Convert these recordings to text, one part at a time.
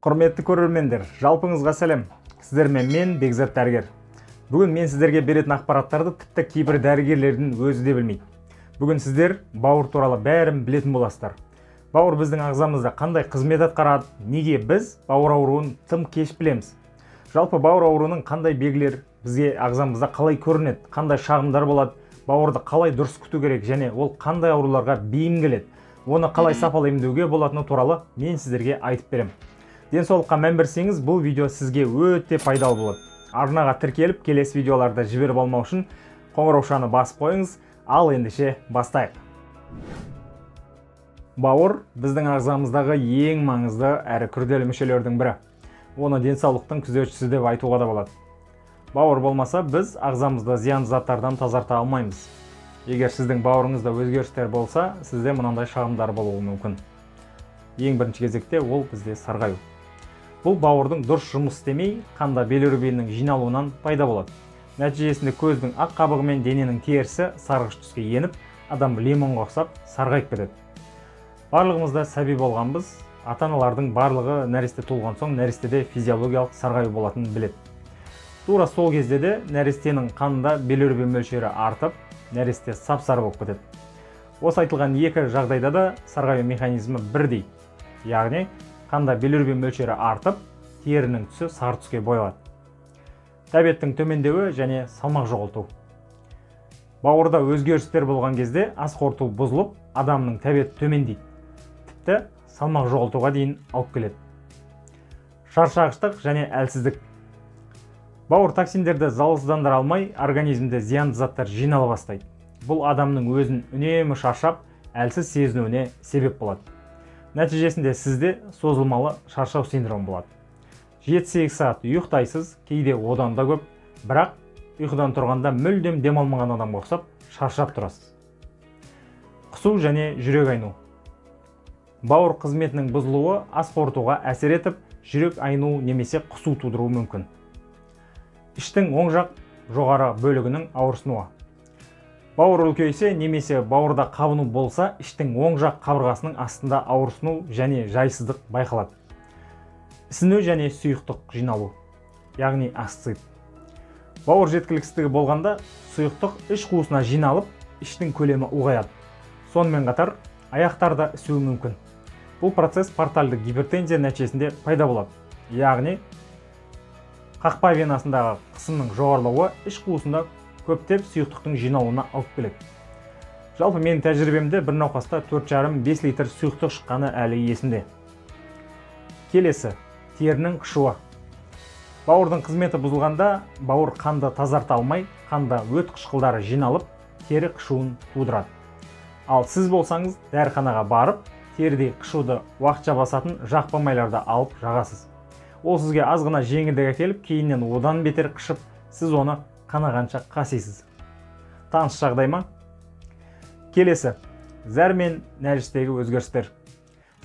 Құрметті көрермендер, жалпыңызға сәлем. Сіздермен мен Бекзат дәрігер. Бүгін мен сіздерге беретін ақпараттарды тіпті кейбір дәрігерлердің өзі де білмейді. Бүгін сіздер бауыр туралы бәрін білетін боласыздар. Бауыр біздің ағзамызда қандай қызмет атқарады, неге біз бауыр ауруын тым кеш білеміз? Жалпы бауыр ауруының қандай белгілер бізге ағзамызда қалай көрінеді, қандай шағымдар болады, бауырды қалай дұрыс күту керек және ол қандай ауруларға бейім келеді, оны қалай сапалы емдеуге болатыны туралы мен сіздерге айтып беремін. Денсаулыққа мән берсеңіз, бұл видео сізге өте пайдалы болады. Арнаға тіркеліп, келесі видеоларды жіберіп алмау үшін қоңыраушаны басып қойыңыз, ал ендеше бастайық. Бауыр біздің ағзамыздағы ең маңызды әрі күрделі мүшелердің бірі. Оны денсаулықтың күзетшісі деп айтуға да болады. Бауыр болмаса, біз ағзамызды зиянды заттардан тазарта алмаймыз. Егер сіздің бауырыңызда өзгерістер болса, сізде мынандай шағымдар болуы мүмкін. Ең бірінші кезекте ол бізде сарғаю. Бұл бауырдың дұрыс жұмыс істемей, қанда билирубиннің жиналуынан пайда болады. Нәтижесінде көздің ақ қабығы мен дененің терісі сарғыш түске еніп, адам лимонға ұқсап сарғайып кетеді. Барлығымызда сәби болғанбыз, ата-аналардың барлығы нәресте туылған соң нәрестеде физиологиялық сарғаю болатынын біледі. Тура сол кезде де нәрестенің қанында билирубин мөлшері артып, нәресте сап-сары болып кетеді. Осы айтылған екі жағдайда да сарғаю механизмі бірдей. Яғни, қанда билирубин мөлшері артып, терінің түсі сары түске боялады. Тәбеттің төмендеуі және салмақ жоғалту. Бауырда өзгерістер болған кезде ас қорыту бұзылып, адамның тәбеті төмендейді. Тіпті салмақ жоғалтуға дейін алып келеді. Шаршағыштық және әлсіздік. Бауыр токсиндерді залалсыздандыра алмай, организмде зиянды заттар жинала бастайды. Бұл адамның өзін үнемі шаршап, әлсіз сезінуіне себеп болады. Нәтижесінде сізде созылмалы шаршау синдромы болады. 7-8 сағат ұйықтайсыз, кейде одан да көп, бірақ ұйқыдан тұрғанда мүлдем демалмаған адамға ұқсап шаршап тұрасыз. Құсу және жүрек айну. Бауыр қызметінің бұзылуы ас қорытуға әсер етіп, жүрек айну немесе құсу тудыруы мүмкін. Іштің оң жақ жоғары бөлігінің ауырсынуы. Бауыр үлкейсе немесе бауырда қабыну болса, іштің оң жақ қабырғасының астында ауырсыну және жайсыздық байқалады. Ісіну және сұйықтық жиналу, яғни асцит. Бауыр жеткіліксіздігі болғанда, сұйықтық іш қуысына жиналып, іштің көлемі ұлғаяды. Сонымен қатар, аяқтарда ісуі мүмкін. Бұл процесс портальды гипертензия нәтижесінде пайда болады. Яғни, қақпа венасындағы қысымның жоғарылауы іш қуысында көптеп сұйықтықтың жиналуына алып келеді. Жалпы менің тәжірибемде бір науқаста 4,5-5 литр сұйықтық шыққаны әлі есімде. Келесі, терінің қышуы. Бауырдың қызметі бұзылғанда, бауыр қанды тазарта алмай, қанда өт қышқылдары жиналып, тері қышуын тудырады. Ал сіз болсаңыз, дәріханаға барып, терідей қышуды уақытша басатын жақпа майларды алып жағасыз. Ол сізге азғына жеңілдік әкеліп, кейіннен одан бетер қышып, сіз оны қанағанша қасисыз. Таныс жағдай ма? Келесі, зәр мен нәжістегі өзгерістер.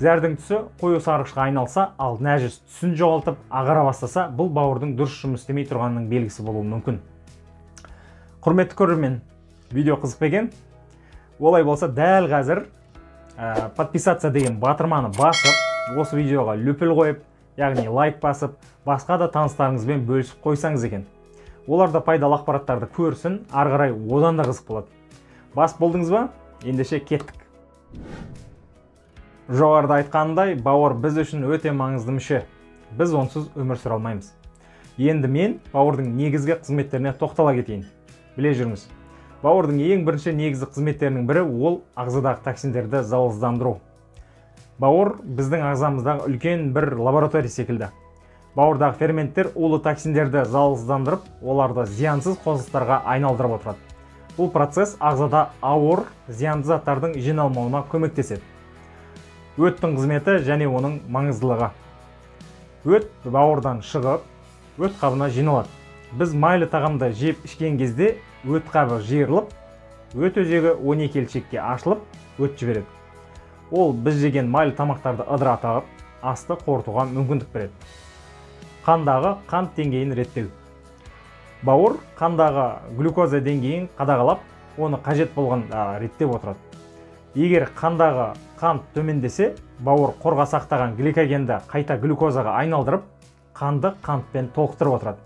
Зәрдің түсі қою сарғышқа айналса, ал нәжіс түсін жоғалтып, ағара бастаса, бұл бауырдың дұрыс жұмыс істемей тұрғанының белгісі болуы мүмкін. Құрметті көрермен, видео қызық екен? Олай болса, дәл қазір подписаться деген батырманы басып, осы видеоға löпіл қойып, яғни лайк басып, басқа да таныстарыңызбен бөлісіп қойсаңыз екен. Оларда пайдалы ақпараттарды көрсін, ары қарай одан да қызық болады. Бас болдыңыз ба? Ендеше кеттік. Жоғарыда айтқандай, бауыр біз үшін өте маңызды мүше. Біз онсыз өмір сүре алмаймыз. Енді мен бауырдың негізгі қызметтеріне тоқтала кетейін. Біле жүріңіз. Бауырдың ең бірінші негізгі қызметтерінің бірі ол ағзадағы токсиндерді залалсыздандыру. Бауыр біздің ағзамыздағы үлкен бір лаборатория секілді. Бауырдағы ферменттер улы токсиндерді залалсыздандырып, оларды зиянсыз қосылыстарға айналдырып отырады. Бұл процесс ағзада ауыр, зиянды заттардың жиналмауына көмектеседі. Өттің қызметі және оның маңыздылығы. Өт бауырдан шығып, өт қабына жиналады. Біз майлы тағамды жеп ішкен кезде өт қабы жиырылып, өт өзегі 12 елшекке ашылып, өт жібереді. Ол біз жеген майлы тамақтарды ыдыратып, асты қорытуға мүмкіндік береді. Қандағы қант деңгейін реттеу. Бауыр қандағы глюкоза деңгейін қадағалап, оны қажет болған реттеп отырады. Егер қандағы қант төмендесе, бауыр қорға сақтаған гликогенді қайта глюкозаға айналдырып, қанды қантпен толықтырып отырады.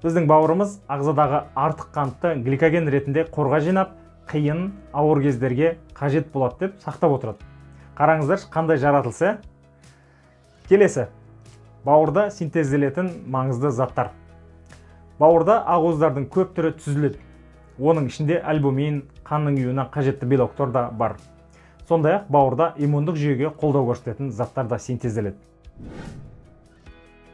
Біздің бауырымыз ағзадағы артық қантты гликоген ретінде қорға жинап, қиын, ауыр кездерге қажет болады деп сақтап отырады. Қараңыздаршы, қандай жаратылысы. Келесі, бауырда синтезделетін маңызды заттар. Бауырда ақуыздардың көп түрі түзіледі. Оның ішінде альбумин, қанның ұюына қажетті белоктар да бар. Сондай-ақ бауырда иммундық жүйеге қолдау көрсететін заттар да синтезделеді.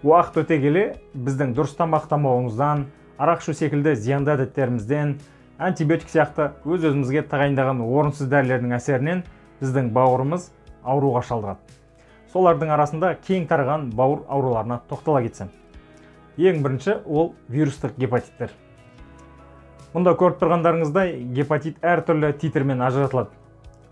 Уақыт өте келе біздің дұрыс тамақтанбауымыздан, арақ ішу секілді зиянды әдеттерімізден, антибиотик сияқты өз-өзімізге тағайындаған орынсыз дәрілердің әсерінен біздің бауырымыз ауруға шалдығады. Солардың арасында кең тараған бауыр ауруларына тоқтала кетсем. Ең бірінші ол вирустық гепатиттер. Мұнда көріп тұрғандарыңыздай гепатит әртүрлі титрмен ажыратылады.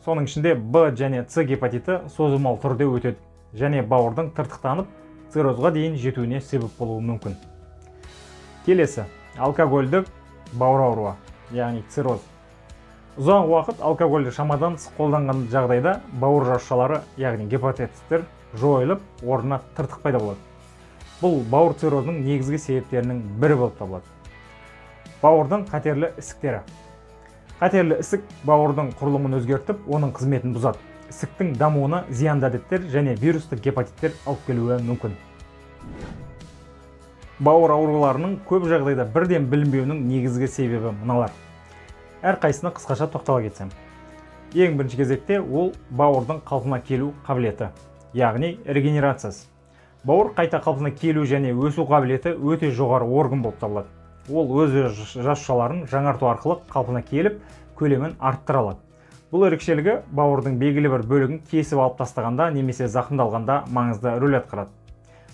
Соның ішінде Б және С гепатиті созылмалы түрде өтеді және бауырдың тыртықтанып, циррозға дейін жетуіне себеп болуы мүмкін. Келесі, алкогольдік бауыр ауруы, яғни цирроз. Ұзақ уақыт алкогольді шамадан тыс қолданған жағдайда бауыр жасушалары, яғни гепатиттер жойылып, орнына тыртық пайда болады. Бұл бауыр циррозының негізгі себептерінің бірі болып табылады. Бауырдың қатерлі ісіктері. Қатерлі ісік бауырдың құрылымын өзгертіп, оның қызметін бұзады. Ісіктің дамуына зиянды әдеттер және вирустық гепатиттер алып келуі мүмкін. Бауыр ауруларының көп жағдайда бірден білінбеуінің негізгі себебі мыналар. Әрқайсысына қысқаша тоқтала кетсем. Ең бірінші кезекте ол бауырдың қалпына келу қабілеті, яғни регенерациясы. Бауыр қайта қалпына келу және өсу қабілеті өте жоғары орган болып табылады. Ол өз жасушаларын жаңарту арқылы қалпына келіп, көлемін арттыра алады. Бұл ерекшелігі бауырдың белгілі бір бөлігін кесіп алып тастағанда немесе зақымдалғанда маңызды рөл атқарады.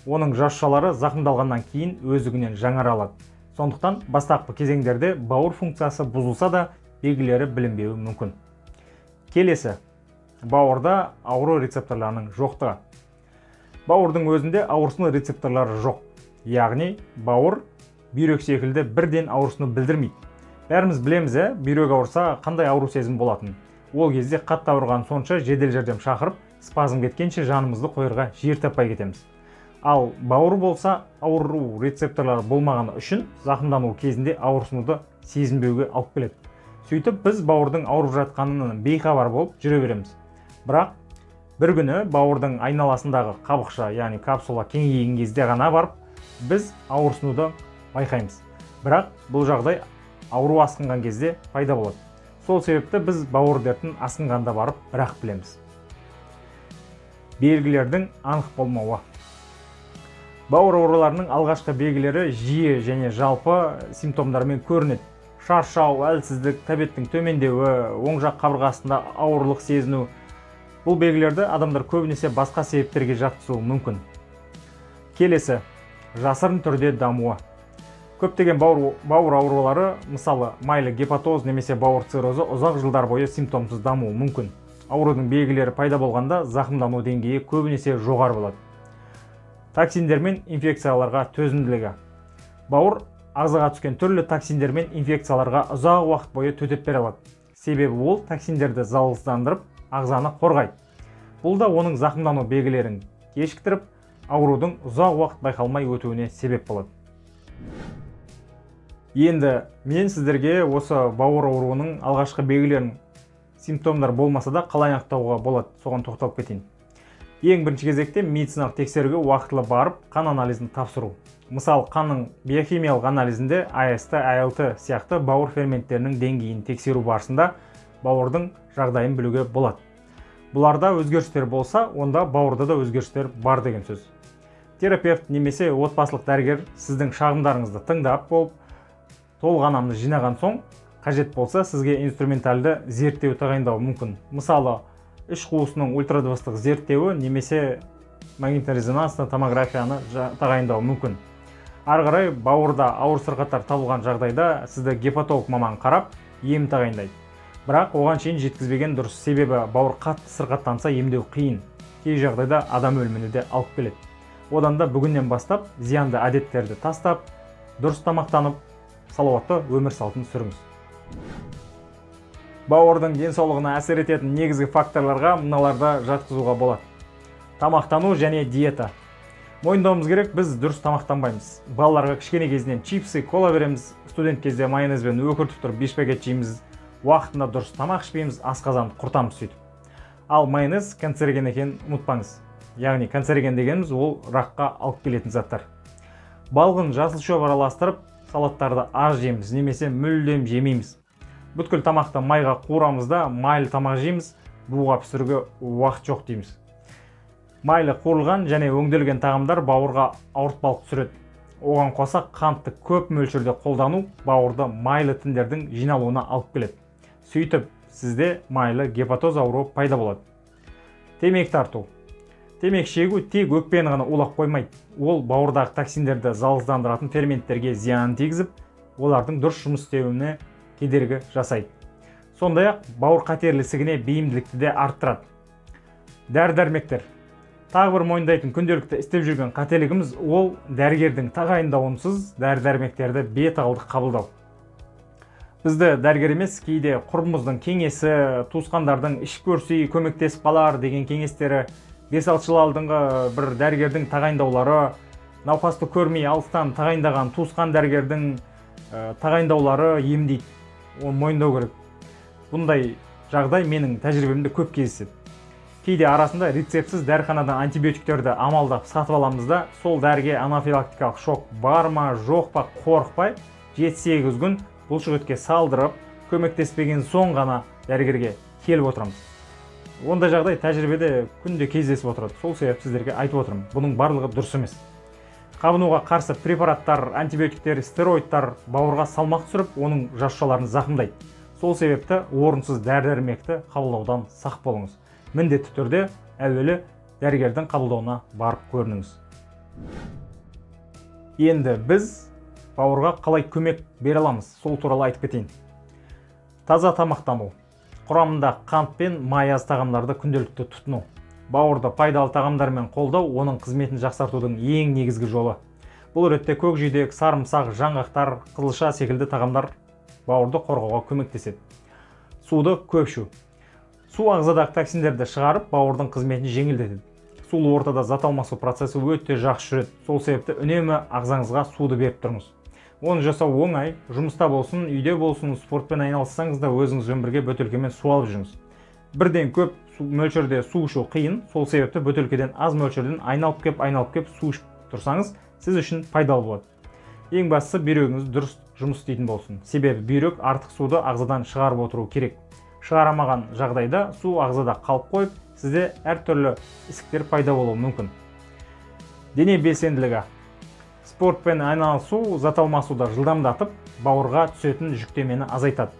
Оның жасушалары зақымдалғаннан кейін өздігінен жаңара алады. Сондықтан бастапқы кезеңдерде бауыр функциясы бұзылса да белгілері білінбеуі мүмкін. Келесі, бауырда ауру рецепторларының жоқтығы. Бауырдың өзінде ауырсыну рецепторлары жоқ. Яғни бауыр бүйрек секілді бірден ауырсыну білдірмейді. Бәріміз білеміз, бүйрек ауырса қандай ауру сезім болатын. Ол кезде қатты ауырған сонша жедел жәрдем шақырып, спазм кеткенше жанымызды қойырға жер таппай кетеміз. Ал бауыр болса, ауру рецепторлары болмағаны үшін зақымдану кезінде ауырсынуды сезінбеуге алып келеді. Сөйтіп біз бауырдың ауырып жатқанынан бейхабар болып жүре береміз. Бірақ бір күні бауырдың айналасындағы қабықша, яғни капсула кеңейген кезде ғана барып, біз ауырсынуды байқаймыз. Бірақ бұл жағдай ауру асқынған кезде пайда болады. Сол себепті біз бауыр дертін асқынғанда барып бірақ білеміз. Белгілердің анық болмауы. Бауыр ауруларының алғашқы белгілері жиі және жалпы симптомдармен көрінеді. Шаршау, әлсіздік, тәбеттің төмендеуі, оң жақ қабырғасында ауырлық сезіну. Бұл белгілерді адамдар көбінесе басқа себептерге жатқызуы мүмкін. Келесі, жасырын түрде дамуы. Көптеген бауыр аурулары, мысалы майлы гепатоз немесе бауыр циррозы ұзақ жылдар бойы симптомсыз дамуы мүмкін. Аурудың белгілері пайда болғанда зақымдану деңгейі көбінесе жоғары болады. Токсиндер мен инфекцияларға төзімділігі. Бауыр ағзаға түскен түрлі токсиндер мен инфекцияларға ұзақ уақыт бойы төтеп бере алады. Себебі ол токсиндерді залалсыздандырып, ағзаны қорғайды. Бұл да оның зақымдану белгілерін кешіктіріп, аурудың ұзақ уақыт байқалмай өтуіне себеп болады. Енді мен сіздерге осы бауыр ауруының алғашқы белгілерін, симптомдар болмаса да қалай анықтауға болады, соған тоқталып кетейін. Ең бірінші кезекте медициналық тексеруге уақытылы барып, қан анализін тапсыру. Мысалы, қанның биохимиялық анализінде AST, ALT сияқты бауыр ферменттерінің деңгейін тексеру барысында бауырдың жағдайын білуге болады. Бұларда өзгерістер болса, онда бауырда да өзгерістер бар деген сөз. Терапевт немесе отбасылық дәрігер сіздің шағымдарыңызды тыңдап болып, толғанамды жинаған соң, қажет болса сізге инструменталды зерттеу тағайындауы мүмкін. Мысалы, іш қуысының ультрадыбыстық зерттеуі немесе магнитно-резонансты томографияны тағайындауы мүмкін. Ары қарай бауырда ауыр сырқаттар табылған жағдайда сізді гепатолог маман қарап, ем тағайындайды. Бірақ оған шейін жеткізбеген дұрыс, себебі бауыр қатты сырқаттанса емдеу қиын. Кей жағдайда адам өліміне де алып келеді. Одан да бүгіннен бастап зиянды әдеттерді тастап, дұрыс тамақтанып, салауатты өмір салтын сүріңіз. Бауырдың денсаулығына әсер ететін негізгі факторларға мыналарды жатқызуға болады. Тамақтану және диета. Мойындауымыз керек, біз дұрыс тамақтанбаймыз. Балаларға кішкене кезінен чипсы, кола береміз, студент кезде майонезбен өкіртіп тұрып бешпакет жейміз, уақытында дұрыс тамақ ішпейміз, асқазанды құртамыз сөйтіп. Ал майонез канцероген екенін ұмытпаңыз. Яғни канцероген дегеніміз ол раққа алып келетін заттар. Балғын жасыл шөп араластырып, салаттарды аз жейміз, немесе мүлдем жемейміз. Бүткіл тамақты майға қуырамыз да, майлы тамақ жейміз, буға пісіруге уақыт жоқ дейміз. Майлы қуырылған және өңделген тағамдар бауырға ауыртпалық түсіреді. Оған қоса қантты көп мөлшерде қолдану бауырды майлы тіндердің жиналуына алып келеді. Сөйтіп, сізде майлы гепатоз ауруы пайда болады. Темекі тарту. Темекі шегу тек өкпені ғана улап қоймайды. Ол бауырдағы токсиндерді залалсыздандыратын ферменттерге зиян тигізіп, олардың дұрыс жұмыс істеуіне кедергі жасайды. Сондай-ақ бауыр қатерлі ісігіне бейімділікті де арттырады. Дәрі-дәрмектер. Тағы бір мойындайтын күнделікті істеп жүрген қателігіміз ол дәрігердің тағайындауынсыз дәрі-дәрмектерді бет алдық қабылдау. Бізді дәрігер емес, кейде құрбымыздың кеңесі, туысқандардың ішіп көрсей көмектесіп қалар деген кеңестері, 5-6 жыл алдыңғы бір дәрігердің тағайындаулары, науқасты көрмей алыстан тағайындаған туысқан дәрігердің тағайындаулары емдейді. Оны мойындау керек. Бұндай жағдай менің тәжірибемде көп кездеседі. Кейде арасында рецептсіз дәріханадан антибиотиктерді амалдап сатып аламыз да, сол дәріге анафилактикалық шок бар ма, жоқ па, қорықпай 7-8 күн бұлшықетке салдырып, көмектеспеген соң ғана дәрігерге келіп отырамыз. Ондай жағдай тәжірибеде күнде кездесіп отырады. Сол себеп сіздерге айтып отырмын. Бұның барлығы дұрыс емес. Қабынуға қарсы препараттар, антибиотиктер, стероидтар бауырға салмақ түсіріп, оның жасушаларын зақымдайды. Сол себепті орынсыз дәрі-дәрмекті қабылдаудан сақ болыңыз. Міндетті түрде әуелі дәрігердің қабылдауына барып көрініңіз. Енді біз бауырға қалай көмек бере аламыз, сол туралы айтып кетейін. Таза тамақтану. Құрамында қант пен май аз тағамдарды күнделікті тұтыну. Бауырды пайдалы тағамдармен қолдау оның қызметін жақсартудың ең негізгі жолы. Бұл ретте көкжидек, сарымсақ, жаңғақтар, қызылша секілді тағамдар бауырды қорғауға көмектеседі. Суды көп ішу. Су ағзадағы токсиндерді шығарып, бауырдың қызметін жеңілдетеді. Сулы ортада зат алмасу процесі өте жақсы жүреді. Сол себепті үнемі ағзаңызға суды беріп тұрыңыз. Оны жасау оңай, жұмыста болсын, үйде болсын, спортпен айналыссаңыз да өзіңізбен бірге бөтелкемен су алып жүріңіз. Бірден көп мөлшерде су ішу қиын, сол себепті бөтелкеден аз мөлшерден айналып кеп су ішіп тұрсаңыз, сіз үшін пайдалы болады. Ең бастысы бүйрегіңіз дұрыс жұмыс істейтін болсын. Себебі бүйрек артық суды ағзадан шығарып отыру керек. Шығарамаған жағдайда су ағзада қалып қойып, сізде әртүрлі ісіктер пайда болуы мүмкін. Дене белсенділігі. Спортпен айналысу зат алмасуды жылдамдатып, бауырға түсетін жүктемені азайтады.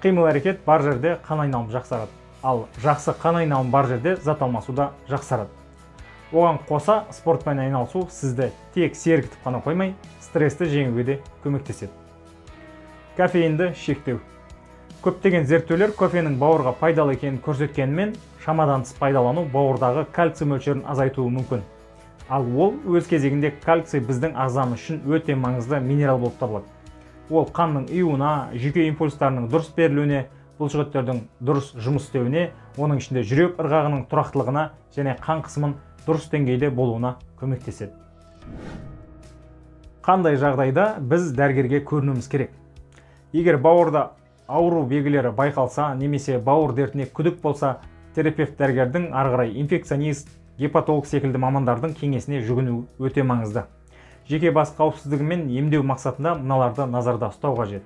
Қимыл әрекет бар жерде қан айналымы жақсарады. Ал жақсы қан айналымы бар жерде зат алмасу да жақсарады. Оған қоса спортпен айналысу сізді тек сергітіп қана қоймай, стрессті жеңуге де көмектеседі. Кофеинді шектеу. Көптеген зерттеулер кофенің бауырға пайдалы екенін көрсеткенімен, шамадан тыс пайдалану бауырдағы кальций мөлшерін азайтуы мүмкін. Ал ол өз кезегінде кальций біздің ағзамыз үшін өте маңызды минерал болып табылады. Ол қанның ұюына, жүйке импульстарының дұрыс берілуіне, бұлшықеттердің дұрыс жұмыс істеуіне, оның ішінде жүрек ырғағының тұрақтылығына және қан қысымын дұрыс деңгейде болуына көмектеседі. Қандай жағдайда біз дәрігерге көрінуіміз керек? Егер бауырда ауру белгілері байқалса, немесе бауыр дертіне күдік болса, терапевт дәрігердің ары қарай инфекционист, гепатолог секілді мамандардың кеңесіне жүгіну өте маңызды. Жеке бас қауіпсіздігі мен емдеу мақсатында мыналарды назарда ұстау қажет.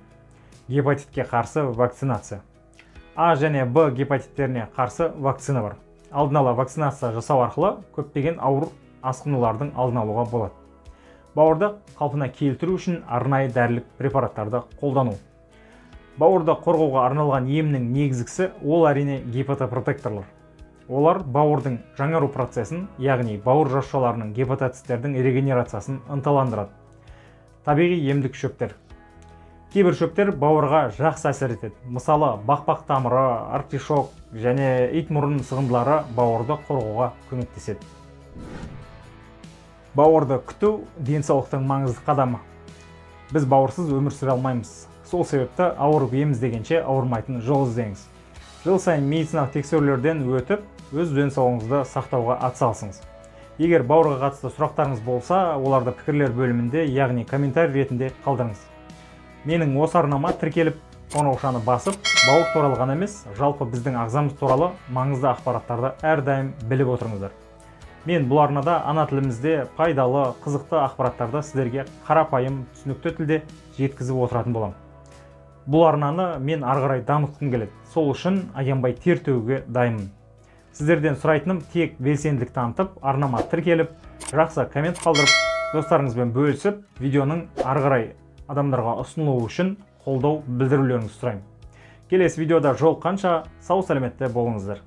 Гепатитке қарсы вакцинация. А және Б гепатиттеріне қарсы вакцина бар. Алдын ала вакцинация жасау арқылы көптеген ауыр асқынулардың алдын алуға болады. Бауырды қалпына келтіру үшін арнайы дәрілік препараттарды қолдану. Бауырды қорғауға арналған емнің негізгісі ол әрине гепатопротекторлар. Олар бауырдың жаңару процесін, яғни бауыр жасушаларының гепатоциттердің регенерациясын ынталандырады. Табиғи емдік шөптер. Кейбір шөптер бауырға жақсы әсер етеді. Мысалы, бақбақ тамыры, артишок және ит мұрын сығындылары бауырды қорғауға көмектеседі. Бауырды күту денсаулықтың маңызды қадамы. Біз бауырсыз өмір сүре алмаймыз. Сол себепті ауырып ем іздегенше ауырмайтын жол іздеңіз. Жыл сайын медициналық тексерулерден өтіп, өз денсаулығыңызды сақтауға атсалысыңыз. Егер бауырға қатысты сұрақтарыңыз болса, оларды пікірлер бөлімінде, яғни комментарий ретінде қалдырыңыз. Менің осы арнама тіркеліп, қоңыраушаны басып, бауыр туралы ғана емес, жалпы біздің ағзамыз туралы маңызды ақпараттарды әрдайым біліп отырыңыздар. Мен бұл арнада ана тілімізде пайдалы, қызықты ақпараттарды сіздерге қарапайым, түсінікті тілде жеткізіп отыратын боламын. Бұл арнаны мен ары қарай дамытқым келеді. Сол үшін аянбай тер төгуге дайынмын. Сіздерден сұрайтыным тек белсенділік танытып, арнама тіркеліп, жақсы коммент қалдырып, достарыңызбен бөлісіп, видеоның ары қарай адамдарға ұсынылуы үшін қолдау білдірулеріңізді сұраймын. Келесі видеода жолыққанша сау сәлеметте болыңыздар.